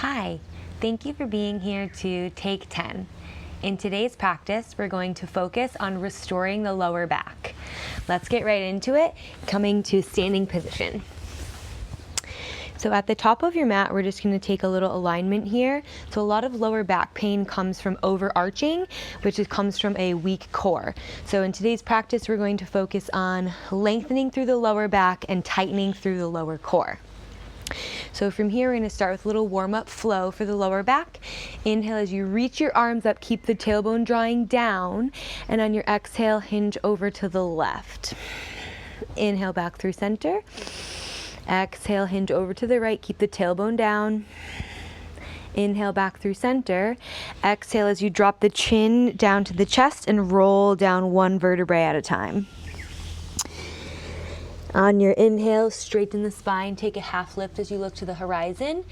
Hi, thank you for being here to Take 10. In today's practice, we're going to focus on restoring the lower back. Let's get right into it, coming to standing position. So at the top of your mat, we're just going to take a little alignment here. So a lot of lower back pain comes from overarching, which comes from a weak core. So in today's practice, we're going to focus on lengthening through the lower back and tightening through the lower core. So from here, we're going to start with a little warm-up flow for the lower back. Inhale as you reach your arms up, keep the tailbone drawing down, and on your exhale, hinge over to the left. Inhale back through center. Exhale, hinge over to the right, keep the tailbone down. Inhale back through center. Exhale as you drop the chin down to the chest and roll down one vertebrae at a time. On your inhale, straighten the spine, take a half lift as you look to the horizon,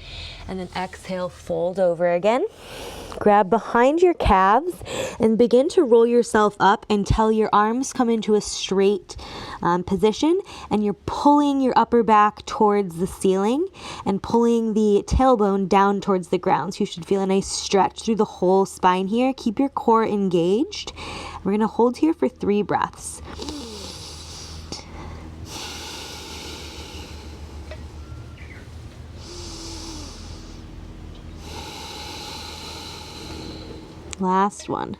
and then exhale, fold over again. Grab behind your calves and begin to roll yourself up until your arms come into a straight position, and you're pulling your upper back towards the ceiling and pulling the tailbone down towards the ground. So you should feel a nice stretch through the whole spine here. Keep your core engaged. We're going to hold here for 3 breaths. Last one.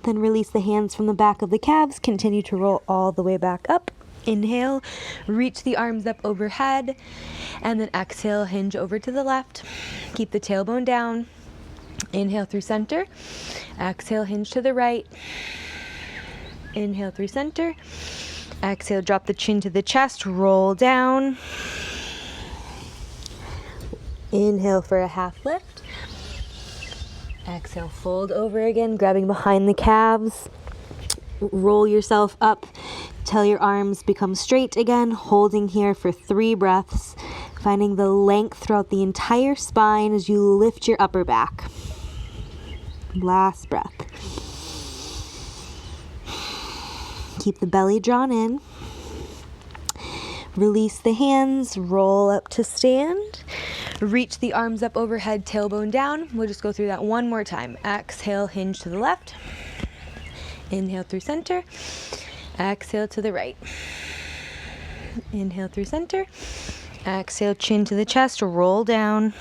Then release the hands from the back of the calves. Continue to roll all the way back up. Inhale, reach the arms up overhead, and then exhale, hinge over to the left. Keep the tailbone down. Inhale through center. Exhale, hinge to the right. Inhale through center. Exhale, drop the chin to the chest, roll down. Inhale for a half lift. Exhale, fold over again, grabbing behind the calves. Roll yourself up till your arms become straight again, holding here for 3 breaths, finding the length throughout the entire spine as you lift your upper back. Last breath. Keep the belly drawn in. Release the hands, roll up to stand. Reach the arms up overhead, tailbone down. We'll just go through that one more time. Exhale, hinge to the left. Inhale through center. Exhale to the right. Inhale through center. Exhale, chin to the chest, roll down.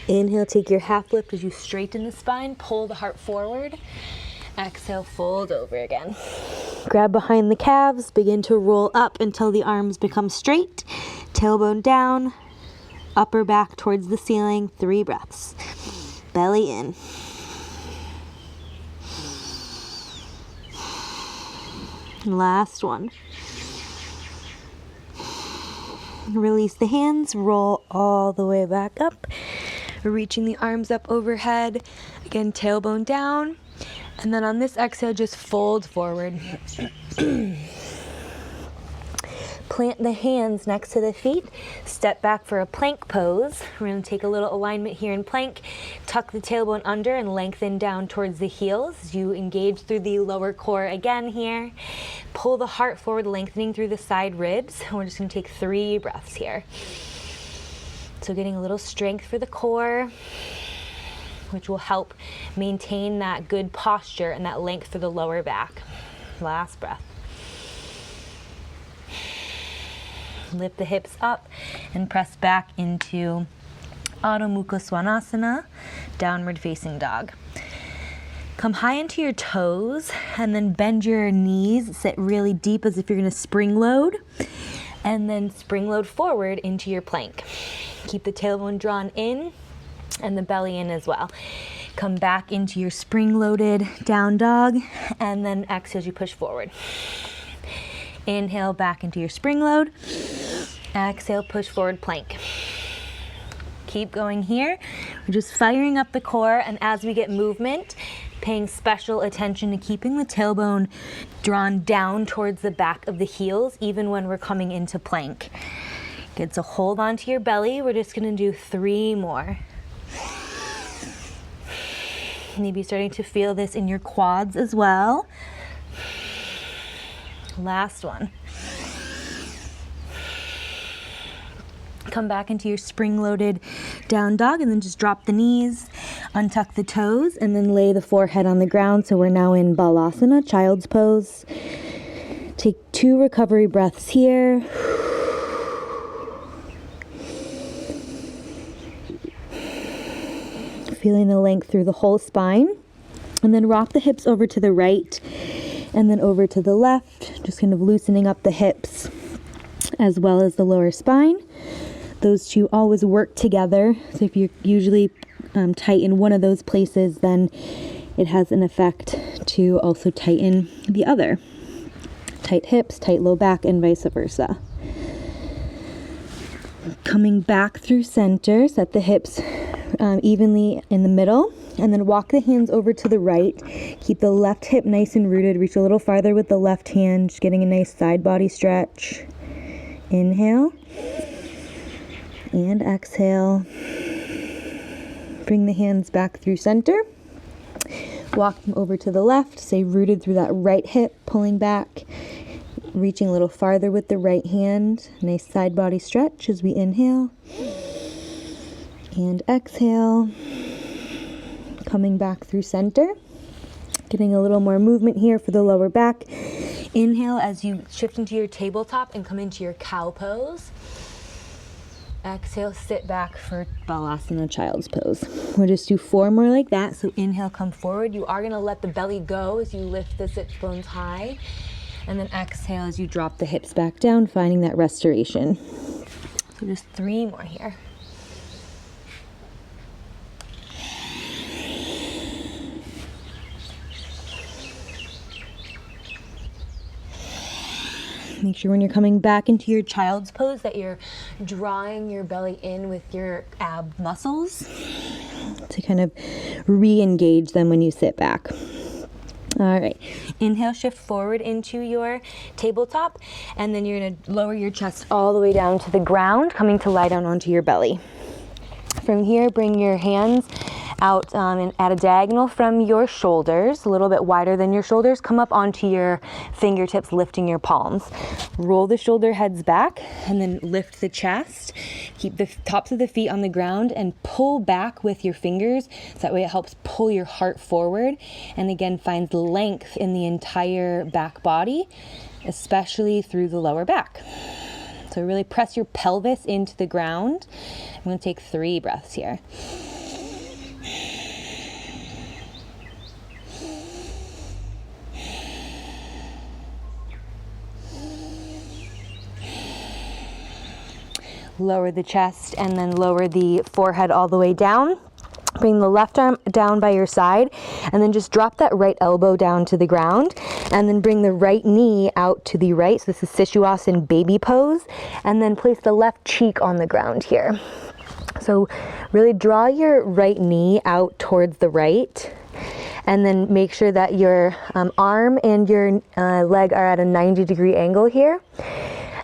Inhale, take your half lift as you straighten the spine, pull the heart forward. Exhale, fold over again. Grab behind the calves, begin to roll up until the arms become straight. Tailbone down, upper back towards the ceiling, 3 breaths. Belly in. Last one. Release the hands, roll all the way back up. Reaching the arms up overhead. Again, tailbone down. And then on this exhale, just fold forward. Plant the hands next to the feet. Step back for a plank pose. We're going to take a little alignment here in plank. Tuck the tailbone under and lengthen down towards the heels as you engage through the lower core again here. Pull the heart forward, lengthening through the side ribs. We're just going to take 3 breaths here. So getting a little strength for the core, which will help maintain that good posture and that length for the lower back. Last breath. Lift the hips up and press back into adho mukha svanasana, downward facing dog. Come high into your toes and then bend your knees, sit really deep as if you're going to spring load, and then spring load forward into your plank. Keep the tailbone drawn in and the belly in as well. Come back into your spring-loaded down dog, and then exhale as you push forward. Inhale back into your spring load. Exhale, push forward, plank. Keep going here. We're just firing up the core, and as we get movement, paying special attention to keeping the tailbone drawn down towards the back of the heels, even when we're coming into plank. Good, so hold on to your belly. We're just gonna do 3 more. Maybe starting to feel this in your quads as well. Last one. Come back into your spring-loaded down dog and then just drop the knees, untuck the toes, and then lay the forehead on the ground. So we're now in balasana, child's pose. Take 2 recovery breaths here. Feeling the length through the whole spine. And then rock the hips over to the right and then over to the left, just kind of loosening up the hips as well as the lower spine. Those two always work together. So if you're usually tight in one of those places, then it has an effect to also tighten the other. Tight hips, tight low back, and vice versa. Coming back through center, set the hips evenly in the middle, and then walk the hands over to the right. Keep the left hip nice and rooted. Reach a little farther with the left hand, just getting a nice side body stretch. Inhale and exhale. Bring the hands back through center. Walk them over to the left. Stay rooted through that right hip, pulling back. Reaching a little farther with the right hand. Nice side body stretch as we inhale. And exhale. Coming back through center. Getting a little more movement here for the lower back. Inhale as you shift into your tabletop and come into your cow pose. Exhale, sit back for balasana, child's pose. We'll just do 4 more like that. So inhale, come forward. You are going to let the belly go as you lift the sit bones high. And then exhale as you drop the hips back down, finding that restoration. So just 3 more here. Make sure when you're coming back into your child's pose that you're drawing your belly in with your ab muscles to kind of re-engage them when you sit back. All right, inhale, shift forward into your tabletop, and then you're gonna lower your chest all the way down to the ground, coming to lie down onto your belly. From here, bring your hands out and at a diagonal from your shoulders, a little bit wider than your shoulders. Come up onto your fingertips, lifting your palms. Roll the shoulder heads back and then lift the chest. Keep the tops of the feet on the ground and pull back with your fingers. So that way it helps pull your heart forward and again finds length in the entire back body, especially through the lower back. So really press your pelvis into the ground. I'm going to take 3 breaths here. Lower the chest and then lower the forehead all the way down. Bring the left arm down by your side and then just drop that right elbow down to the ground and then bring the right knee out to the right. So this is shishuasana, baby pose, and then place the left cheek on the ground here. So really draw your right knee out towards the right and then make sure that your arm and your leg are at a 90-degree angle here.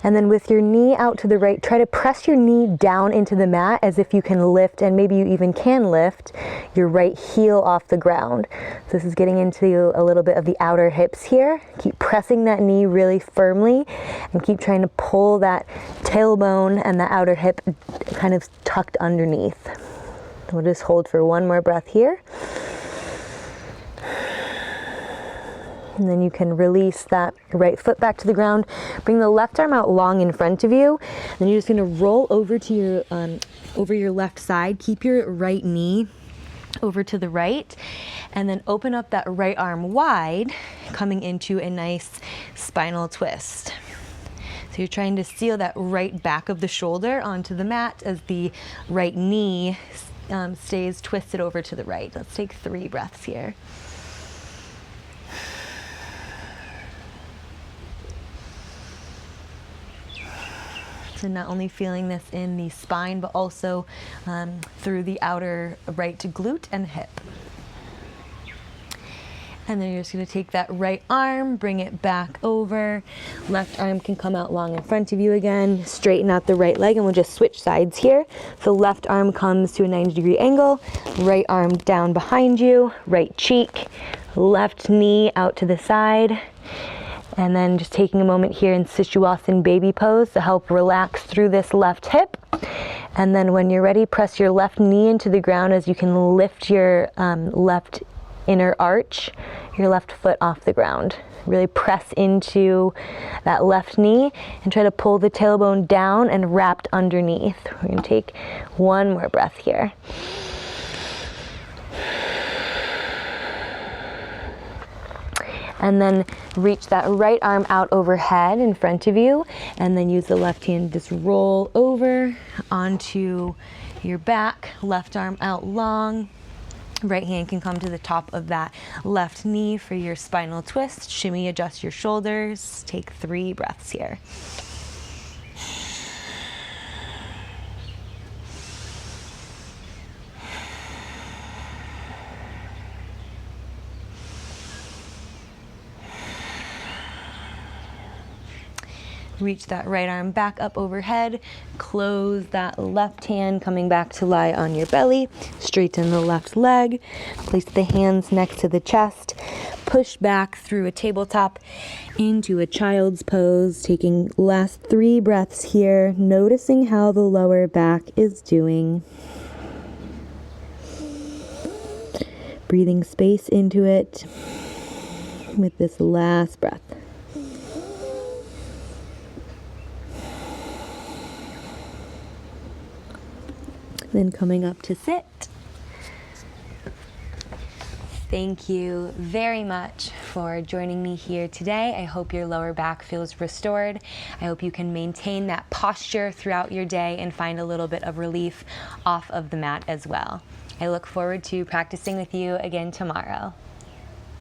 And then with your knee out to the right, try to press your knee down into the mat as if you can lift, and maybe you even can lift your right heel off the ground. So this is getting into a little bit of the outer hips here. Keep pressing that knee really firmly and keep trying to pull that tailbone and the outer hip kind of tucked underneath. We'll just hold for 1 more breath here. And then you can release that right foot back to the ground. Bring the left arm out long in front of you. Then you're just going to roll over to your over your left side. Keep your right knee over to the right, and then open up that right arm wide, coming into a nice spinal twist. So you're trying to seal that right back of the shoulder onto the mat as the right knee stays twisted over to the right. Let's take 3 breaths here. So not only feeling this in the spine, but also through the outer right glute and hip. And then you're just going to take that right arm, bring it back over. Left arm can come out long in front of you again. Straighten out the right leg, and we'll just switch sides here. So left arm comes to a 90-degree angle. Right arm down behind you. Right cheek. Left knee out to the side. And then just taking a moment here in shishuasana, baby pose to help relax through this left hip. And then when you're ready, press your left knee into the ground as you can lift your left inner arch, your left foot off the ground. Really press into that left knee and try to pull the tailbone down and wrapped underneath. We're going to take one more breath here. And then reach that right arm out overhead in front of you, and then use the left hand, just roll over onto your back, left arm out long. Right hand can come to the top of that left knee for your spinal twist. Shimmy, adjust your shoulders. Take 3 breaths here. Reach that right arm back up overhead. Close that left hand, coming back to lie on your belly. Straighten the left leg. Place the hands next to the chest. Push back through a tabletop into a child's pose. Taking last 3 breaths here, noticing how the lower back is doing. Breathing space into it with this last breath. Then coming up to sit. Thank you very much for joining me here today. I hope your lower back feels restored. I hope you can maintain that posture throughout your day and find a little bit of relief off of the mat as well. I look forward to practicing with you again tomorrow.